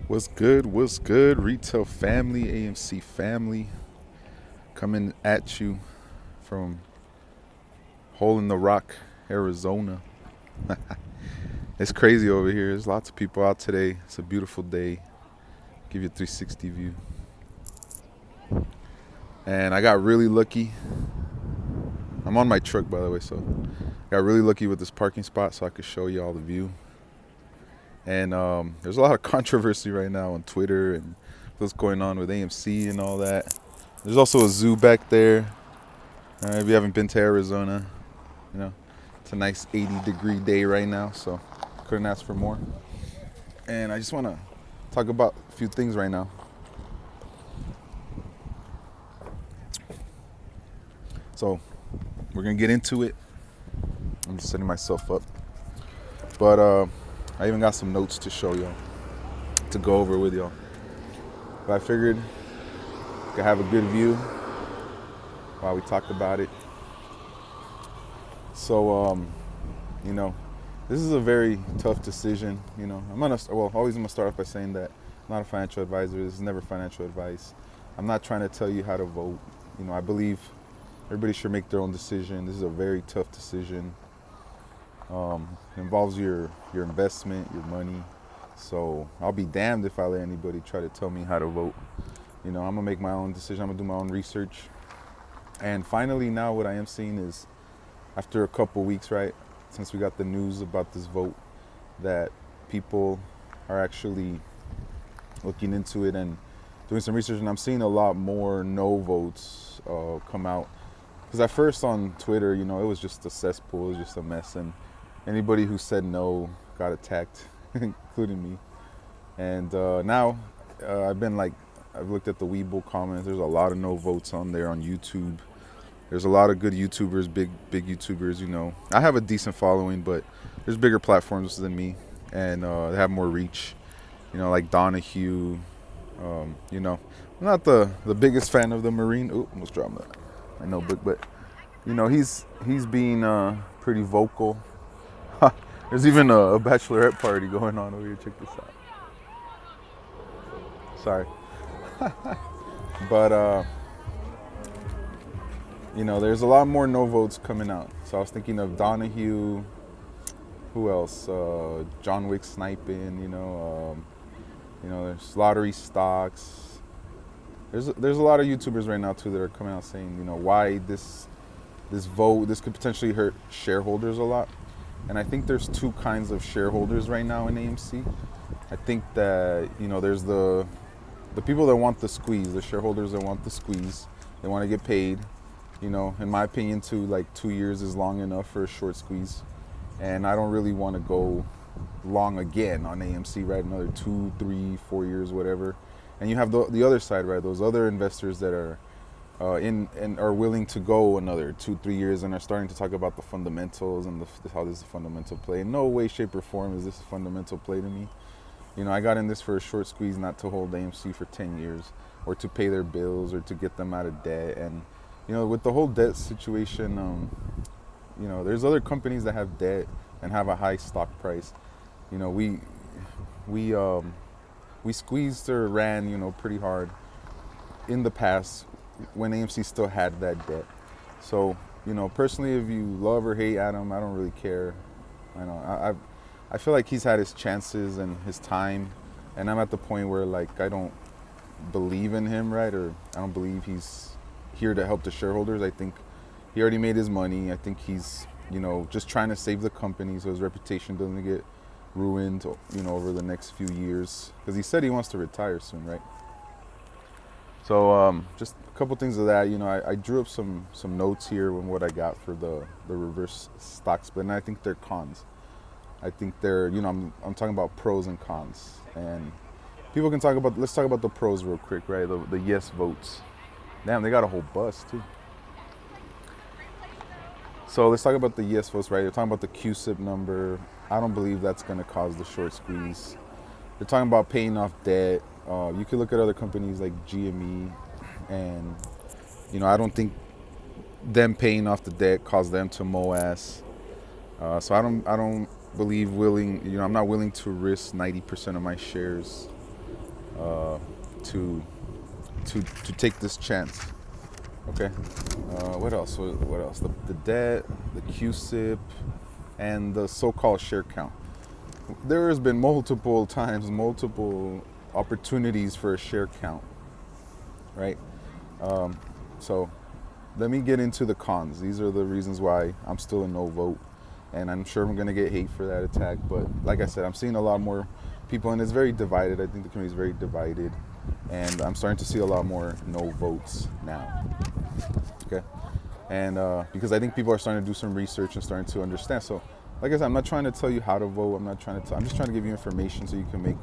What's good? What's good? Retail family, AMC family, coming at you from Hole in the Rock, Arizona. It's crazy over here. There's lots of people out today. It's a beautiful day. Give you a 360 view. And I got really lucky. I'm on my truck, by the way, so got really lucky with this parking spot so I could show you all the view. And there's a lot of controversy right now on Twitter and what's going on with AMC and all that. There's also a zoo back there. If you haven't been to Arizona, you know, it's a nice 80-degree day right now, so couldn't ask for more. And I just want to talk about a few things right now. So we're going to get into it. I'm just setting myself up. But I even got some notes to show y'all, to go over with y'all. But I figured I could have a good view while we talk about it. So, this is a very tough decision. I'm gonna start off by saying that I'm not a financial advisor. This is never financial advice. I'm not trying to tell you how to vote. I believe everybody should make their own decision. This is a very tough decision. It involves your investment, your money. So I'll be damned if I let anybody try to tell me how to vote. I'm gonna make my own decision. I'm gonna do my own research. And finally, now what I am seeing is, after a couple weeks, right, since we got the news about this vote, that people are actually looking into it and doing some research, and I'm seeing a lot more no votes come out. Because at first on Twitter, it was just a cesspool, it was just a mess, and anybody who said no got attacked, including me. And now I've looked at the Weeble comments. There's a lot of no votes on there on YouTube. There's a lot of good YouTubers, big YouTubers. I have a decent following, but there's bigger platforms than me, and they have more reach. Like Donahue. I'm not the biggest fan of the Marine. Ooh, almost dropped that. I know, but he's being pretty vocal. There's even a bachelorette party going on over here. Check this out. Sorry. But there's a lot more no votes coming out. So I was thinking of Donahue. Who else? John Wick sniping. There's lottery stocks. There's a lot of YouTubers right now too that are coming out saying, why this vote, this could potentially hurt shareholders a lot. And I think there's two kinds of shareholders right now in AMC. I think that there's the people that want the squeeze, the shareholders that want the squeeze. They want to get paid. In my opinion, too, 2 years is long enough for a short squeeze. And I don't really want to go long again on AMC, right? Another 2, 3, 4 years, whatever. And you have the other side, right? Those other investors that are in and are willing to go another 2, 3 years and are starting to talk about the fundamentals and how this is a fundamental play. In no way, shape, or form is this a fundamental play to me. I got in this for a short squeeze, not to hold AMC for 10 years or to pay their bills or to get them out of debt. And with the whole debt situation, there's other companies that have debt and have a high stock price. We squeezed or ran, pretty hard in the past when AMC still had that debt. So, personally, if you love or hate Adam, I don't really care. I feel like he's had his chances and his time, and I'm at the point where I don't believe in him, right? Or I don't believe he's here to help the shareholders. I think he already made his money. I think he's, just trying to save the company so his reputation doesn't get ruined, over the next few years. Because he said he wants to retire soon, right? So just a couple things of that. I drew up some notes here on what I got for the reverse stock split, and I think they're cons. I think they're, I'm talking about pros and cons. And people can let's talk about the pros real quick, right? The yes votes. Damn, they got a whole bus too. So let's talk about the yes votes, right? They're talking about the QSIP number. I don't believe that's going to cause the short squeeze. They're talking about paying off debt. You could look at other companies like GME, and I don't think them paying off the debt caused them to mow ass. So I don't believe I'm not willing to risk 90% of my shares to take this chance. Okay. What else? What else? The debt, the QSIP, and the so-called share count. There has been multiple times, multiple opportunities for a share count, right? So let me get into the cons. These are the reasons why I'm still a no vote, and I'm sure I'm going to get hate for that attack. But like I said, I'm seeing a lot more people, and it's very divided. I think the community is very divided, and I'm starting to see a lot more no votes now. Okay, and because I think people are starting to do some research and starting to understand. So, like I said, I'm not trying to tell you how to vote. I'm just trying to give you information so you can make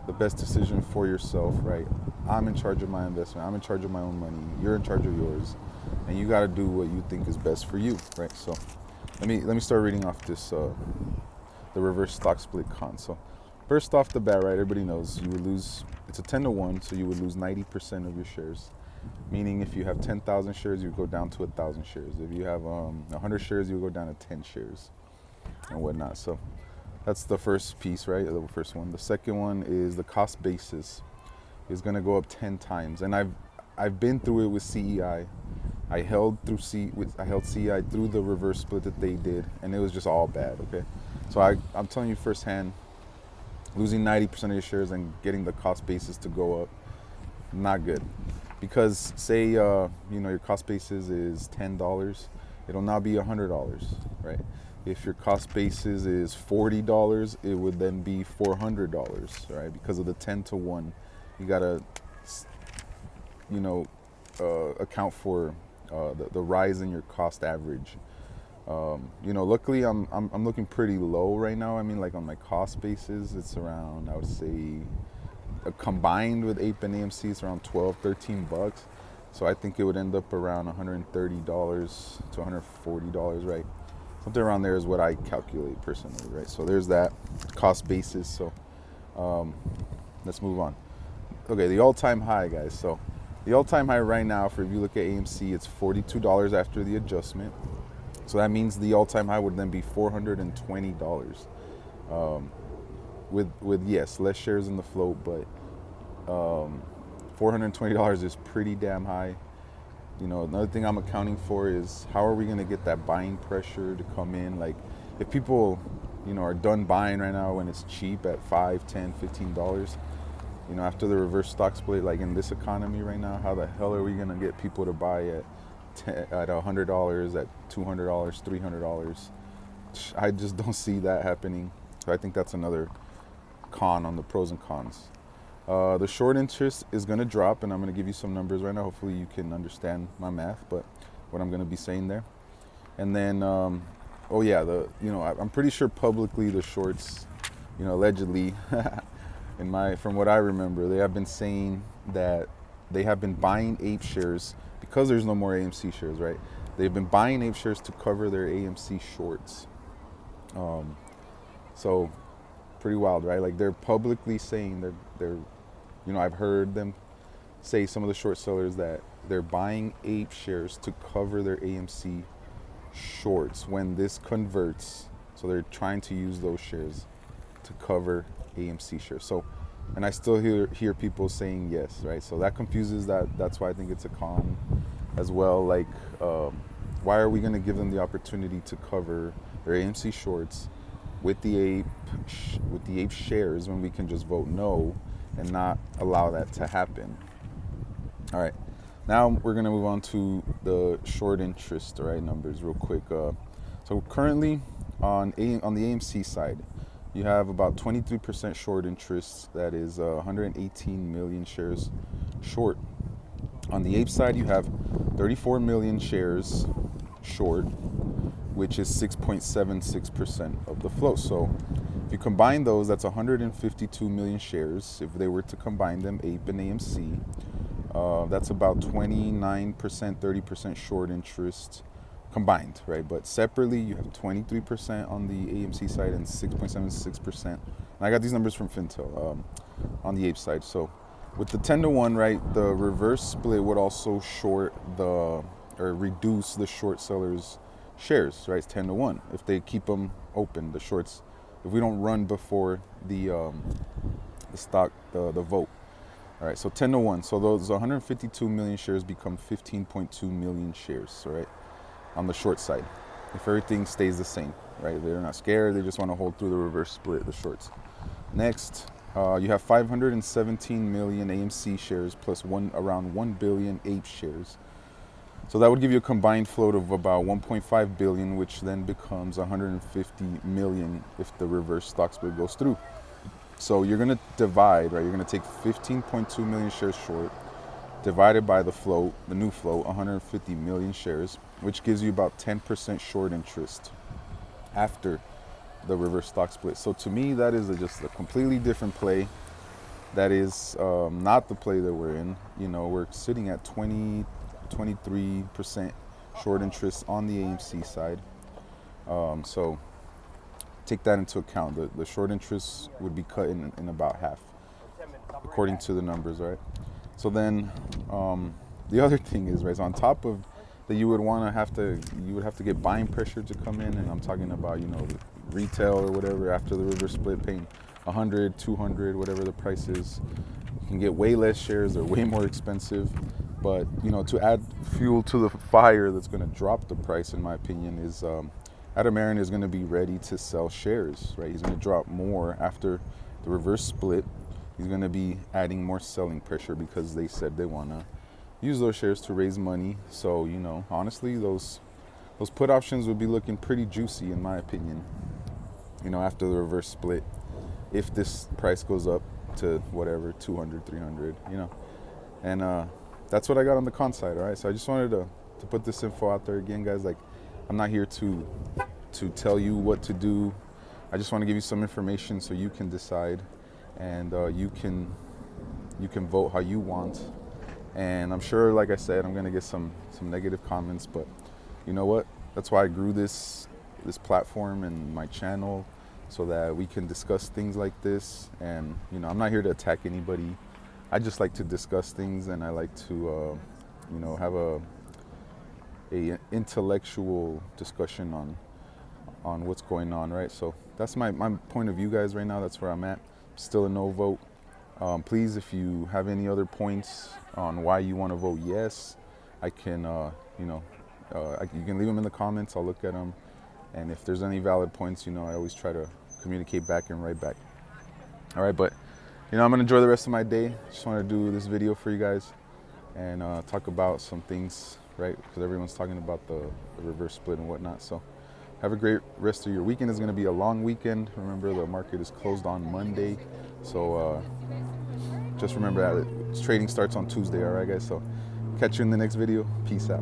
the best decision for yourself, right? I'm in charge of my investment. I'm in charge of my own money. You're in charge of yours, and you got to do what you think is best for you, right? So, let me start reading off this the reverse stock split con. So, first off the bat, right? Everybody knows you would lose. It's a 10-to-1, so you would lose 90% of your shares. Meaning, if you have 10,000 shares, you would go down to 1,000 shares. If you have 100 shares, you would go down to 10 shares, and whatnot. So, that's the first piece, right? The first one. The second one is the cost basis is going to go up 10 times, and I've been through it with CEI. I held CEI through the reverse split that they did, and it was just all bad. Okay, so I'm telling you firsthand, losing 90% of your shares and getting the cost basis to go up, not good. Because say your cost basis is $10, it'll now be $100, right? If your cost basis is $40, it would then be $400, right? Because of the 10-to-1, you gotta account for the rise in your cost average. Luckily I'm looking pretty low right now. I mean, like on my cost basis, it's around, I would say, combined with APE and AMC, it's around $12-13. So I think it would end up around $130 to $140, right? Something around there is what I calculate personally, right? So there's that cost basis. So let's move on. Okay, the all-time high, guys. So the all-time high right now, if you look at AMC, it's $42 after the adjustment. So that means the all-time high would then be $420. With yes, less shares in the float, but $420 is pretty damn high. Another thing I'm accounting for is how are we going to get that buying pressure to come in? Like, if people are done buying right now when it's cheap at $5, $10, $15, after the reverse stock split, like in this economy right now, how the hell are we going to get people to buy at $100, at $200, $300? I just don't see that happening. So I think that's another con on the pros and cons. The short interest is going to drop, and I'm going to give you some numbers right now. Hopefully you can understand my math, but what I'm going to be saying there. And then, I'm pretty sure publicly the shorts, allegedly, from what I remember, they have been saying that they have been buying APE shares because there's no more AMC shares, right? They've been buying APE shares to cover their AMC shorts. So pretty wild, right? Like, they're publicly saying they're I've heard them say, some of the short sellers, that they're buying APE shares to cover their AMC shorts when this converts. So they're trying to use those shares to cover AMC shares. So, and I still hear people saying yes, right? So that confuses that. That's why I think it's a con as well. Like, why are we going to give them the opportunity to cover their AMC shorts with the APE shares when we can just vote no and not allow that to happen? All right, now we're going to move on to the short interest, right, numbers real quick. So currently on the AMC side, you have about 23% short interest. That is 118 million shares short. On the APE side, you have 34 million shares short, which is 6.76% of the float. So if you combine those, that's 152 million shares. If they were to combine them, APE and AMC, that's about 29%, 30% short interest combined, right? But separately, you have 23% on the AMC side and 6.76%. And I got these numbers from Fintel on the APE side. So with the 10-to-1, right, the reverse split would also reduce the short sellers' shares, right? It's 10-to-1 if they keep them open, the shorts. If we don't run before the vote. All right, so 10 to 1. So those 152 million shares become 15.2 million shares, all right, on the short side. If everything stays the same, right? They're not scared. They just want to hold through the reverse split, the shorts. Next, you have 517 million AMC shares plus around 1 billion APE shares. So that would give you a combined float of about 1.5 billion, which then becomes 150 million if the reverse stock split goes through. So you're going to divide, right? You're going to take 15.2 million shares short, divided by the float, the new float, 150 million shares, which gives you about 10% short interest after the reverse stock split. So to me, that is just a completely different play. That is not the play that we're in. You know, we're sitting at 23% short interest on the AMC side. So take that into account. The short interest would be cut in about half, according to the numbers, right? So then the other thing is, right, so on top of that, you would have to get buying pressure to come in, and I'm talking about, you know, retail or whatever after the reverse split, paying 100, 200, whatever the price is. You can get way less shares, they're way more expensive. But, you know, to add fuel to the fire that's going to drop the price, in my opinion, is Adam Aaron is going to be ready to sell shares, right? He's going to drop more after the reverse split. He's going to be adding more selling pressure because they said they want to use those shares to raise money. So, you know, honestly, those put options would be looking pretty juicy, in my opinion, you know, after the reverse split, if this price goes up to whatever, 200, 300, you know. And that's what I got on the con side, all right? So I just wanted to put this info out there again, guys. Like, I'm not here to tell you what to do. I just want to give you some information so you can decide, and you can vote how you want. And I'm sure, like I said, I'm gonna get some negative comments, but you know what? That's why I grew this platform and my channel, so that we can discuss things like this. And you know, I'm not here to attack anybody. I just like to discuss things, and I like to you know, have a intellectual discussion on what's going on, right? So that's my point of view, guys. Right now, that's where I'm at. Still a no vote. Please, if you have any other points on why you want to vote yes, I can, you know, you can leave them in the comments. I'll look at them, and if there's any valid points, you know, I always try to communicate back and write back. All right, but you know, I'm gonna enjoy the rest of my day. Just want to do this video for you guys and talk about some things, right? Because everyone's talking about the reverse split and whatnot. So have a great rest of your weekend. It's going to be a long weekend. Remember, the market is closed on Monday. So just remember that trading starts on Tuesday. All right, guys? So catch you in the next video. Peace out.